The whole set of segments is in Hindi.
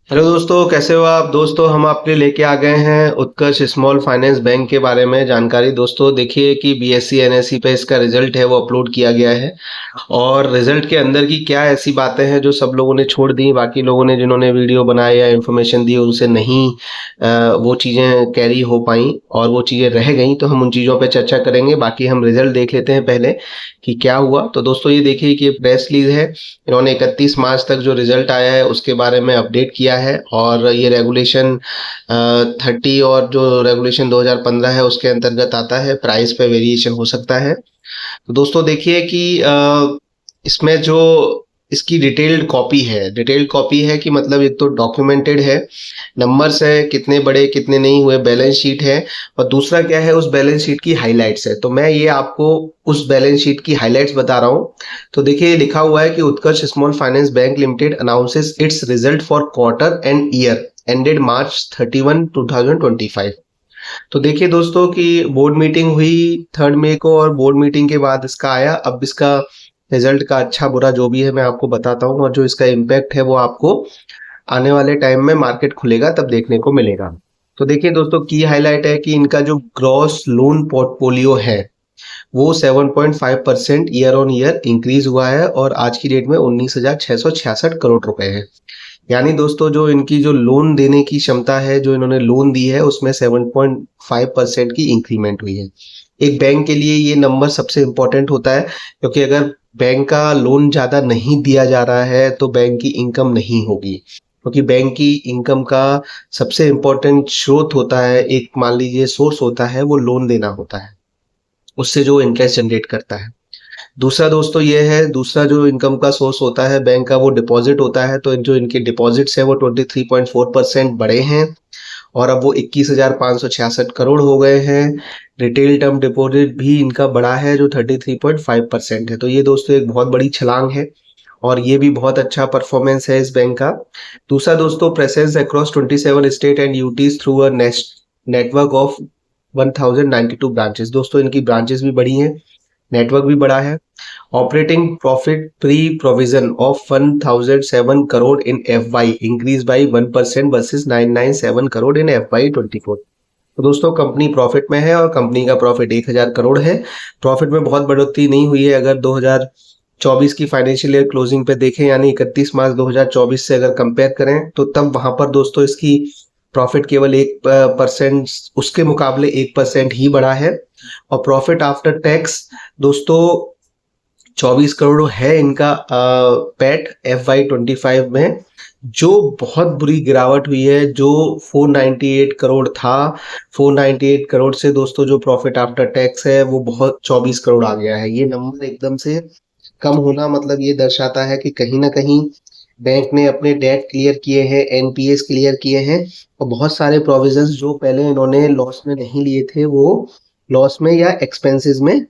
हेलो दोस्तों, कैसे हो आप? दोस्तों, हम आपके लिए लेके आ गए हैं उत्कर्ष स्मॉल फाइनेंस बैंक के बारे में जानकारी। दोस्तों, देखिए कि बीएससी एनएससी पे इसका रिजल्ट है वो अपलोड किया गया है। और रिजल्ट के अंदर की क्या ऐसी बातें हैं जो सब लोगों ने छोड़ दी, बाकी लोगों ने जिन्होंने वीडियो बनाए या इन्फॉर्मेशन दी उनसे नहीं वो चीज़ें कैरी हो पाई और वो चीज़ें रह गई, तो हम उन चीज़ों पे चर्चा करेंगे। बाकी हम रिजल्ट देख लेते हैं पहले कि क्या हुआ। तो दोस्तों, ये देखिए कि ये प्रेस रिलीज है। इन्होंने 31 मार्च तक जो रिजल्ट आया है उसके बारे में अपडेट किया है। और ये रेगुलेशन 30 और जो रेगुलेशन 2015 है उसके अंतर्गत आता है। प्राइस पे वेरिएशन हो सकता है। तो दोस्तों, देखिए कि इसमें जो इसकी डिटेल्ड कॉपी है कि मतलब एक तो डॉक्यूमेंटेड है, नंबर्स है, कितने बड़े कितने नहीं हुए, बैलेंस शीट है। और दूसरा क्या है, उस बैलेंस शीट की हाइलाइट्स है। तो मैं ये आपको उस बैलेंस शीट की हाइलाइट्स बता रहा हूँ। तो देखिए, ये लिखा हुआ है कि Utkarsh small finance bank limited announces its result for quarter and year ended March 31, 2025। तो देखिए दोस्तों कि बोर्ड मीटिंग हुई 3 मई को और बोर्ड मीटिंग के बाद इसका आया। अब इसका रिजल्ट का अच्छा बुरा जो भी है मैं आपको बताता हूँ, और जो इसका इम्पैक्ट है वो आपको आने वाले टाइम में मार्केट खुलेगा तब देखने को मिलेगा। तो देखिए दोस्तों, की हाईलाइट है कि इनका जो ग्रॉस लोन पोर्टफोलियो है वो 7.5% ईयर ऑन ईयर इंक्रीज हुआ है और आज की डेट में 19,666 करोड़ रुपए है। यानी दोस्तों, जो इनकी जो लोन देने की क्षमता है, जो इन्होंने लोन दी है उसमें 7.5% की इंक्रीमेंट हुई है। एक बैंक के लिए ये नंबर सबसे इम्पोर्टेंट होता है, क्योंकि अगर बैंक का लोन ज़्यादा नहीं दिया जा रहा है तो बैंक की इनकम नहीं होगी। क्योंकि बैंक की इनकम का सबसे इम्पोर्टेंट स्रोत होता है, एक मान लीजिए सोर्स होता है, वो लोन देना होता है, उससे जो इंटरेस्ट जनरेट करता है। दूसरा दोस्तों ये है, दूसरा जो इनकम का सोर्स होता है बैंक का वो डिपॉजिट होता है। तो जो इनके डिपॉजिट्स है वो 23.4% बढ़े हैं और अब वो 21,566 करोड़ हो गए हैं। रिटेल टर्म डिपॉजिट भी इनका बढ़ा है जो 33.5% है। तो ये दोस्तों एक बहुत बड़ी छलांग है और ये भी बहुत अच्छा परफॉर्मेंस है इस बैंक का। दूसरा दोस्तों, presence across 27 state and UTs through a network of 1092 branches. दोस्तों, इनकी ब्रांचेस भी बढ़ी हैं, नेटवर्क भी बड़ा है। Operating profit pre provision of 1007 crore in FY increase by 1% versus 997 crore in FY 24। तो दोस्तों, कंपनी प्रॉफिट में है और कंपनी का प्रॉफिट 1000 करोड़ है। प्रॉफिट में बहुत बढ़ोतरी नहीं हुई है। अगर 2024 की फाइनेंशियल ईयर क्लोजिंग पे देखें, यानी 31 मार्च 2024 से अगर कंपेयर करें, तो तब वहां पर दोस्तों इसकी प्रॉफिट केवल 1% उसके मुकाबले 1% ही बढ़ा है। और प्रॉफिट आफ्टर टैक्स दोस्तों 24 करोड़ है इनका पैट FY 25 में, जो बहुत बुरी गिरावट हुई है। जो 498 करोड़ था, 498 करोड़ से दोस्तों जो प्रॉफिट आफ्टर टैक्स है वो बहुत 24 करोड़ आ गया है। ये नंबर एकदम से कम होना मतलब ये दर्शाता है कि कहीं ना कहीं बैंक ने अपने डेट क्लियर किए हैं, NPAs क्लियर किए हैं, और बहुत सारे प्रोविजंस जो पहले इन्होंने लॉस में नहीं लिए थे वो लॉस में या एक्सपेंसेस में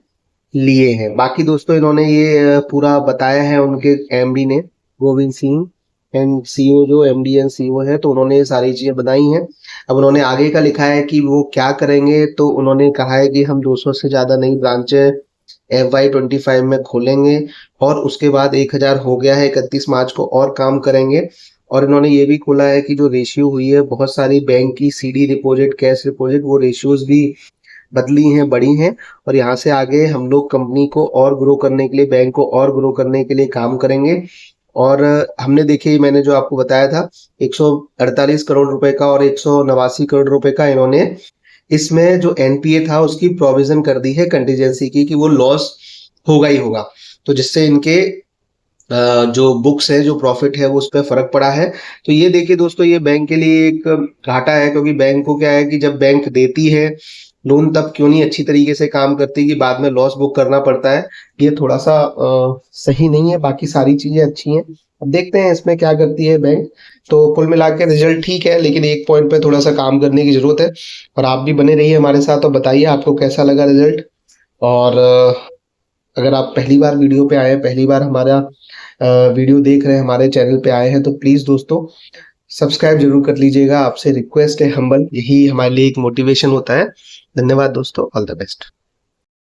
लिए हैं। बाकी दोस्तों, इन्होंने ये पूरा बताया है उनके MD ने, गोविंद सिंह एंड CEO, जो MD एंड CEO है, तो उन्होंने ये सारी चीजें बताई हैं। अब उन्होंने आगे का लिखा है कि वो क्या करेंगे। तो उन्होंने कहा है कि हम 200 से ज्यादा नई ब्रांचें FY 25 में खोलेंगे और उसके बाद 1000 हो गया है 31 मार्च को, और काम करेंगे। और इन्होंने ये भी खोला है कि जो रेशियो हुई है बहुत सारी बैंक की CD डिपॉजिट, कैश डिपॉजिट, वो रेशियोज भी बदली हैं, बढ़ी हैं। और यहाँ से आगे हम लोग कंपनी को और ग्रो करने के लिए, बैंक को और ग्रो करने के लिए काम करेंगे। और हमने देखिए, मैंने जो आपको बताया था 148 करोड़ रुपए का और 189 करोड़ रुपए का इन्होंने इसमें जो NPA था उसकी प्रोविजन कर दी है कंटीजेंसी की, कि वो लॉस होगा ही होगा। तो जिससे इनके जो बुक्स है, जो प्रॉफिट है, वो उस पर फर्क पड़ा है। तो ये देखिए दोस्तों, ये बैंक के लिए एक घाटा है, क्योंकि बैंक को क्या है कि जब बैंक देती है लोन तब क्यों नहीं अच्छी तरीके से काम करती कि बाद में लॉस बुक करना पड़ता है। ये थोड़ा सा सही नहीं है। बाकी सारी चीजें अच्छी हैं, अब देखते हैं इसमें क्या करती है बैंक। तो कुल मिला के रिजल्ट ठीक है, लेकिन एक पॉइंट पे थोड़ा सा काम करने की जरूरत है। और आप भी बने रहिए हमारे साथ, तो बताइए आपको कैसा लगा रिजल्ट। और अगर आप पहली बार वीडियो पे आए हैं, पहली बार हमारा वीडियो देख रहे हैं, हमारे चैनल पे आए हैं, तो प्लीज दोस्तों सब्सक्राइब जरूर कर लीजिएगा। आपसे रिक्वेस्ट है हम्बल, यही हमारे लिए एक मोटिवेशन होता है। धन्यवाद दोस्तों, ऑल द बेस्ट।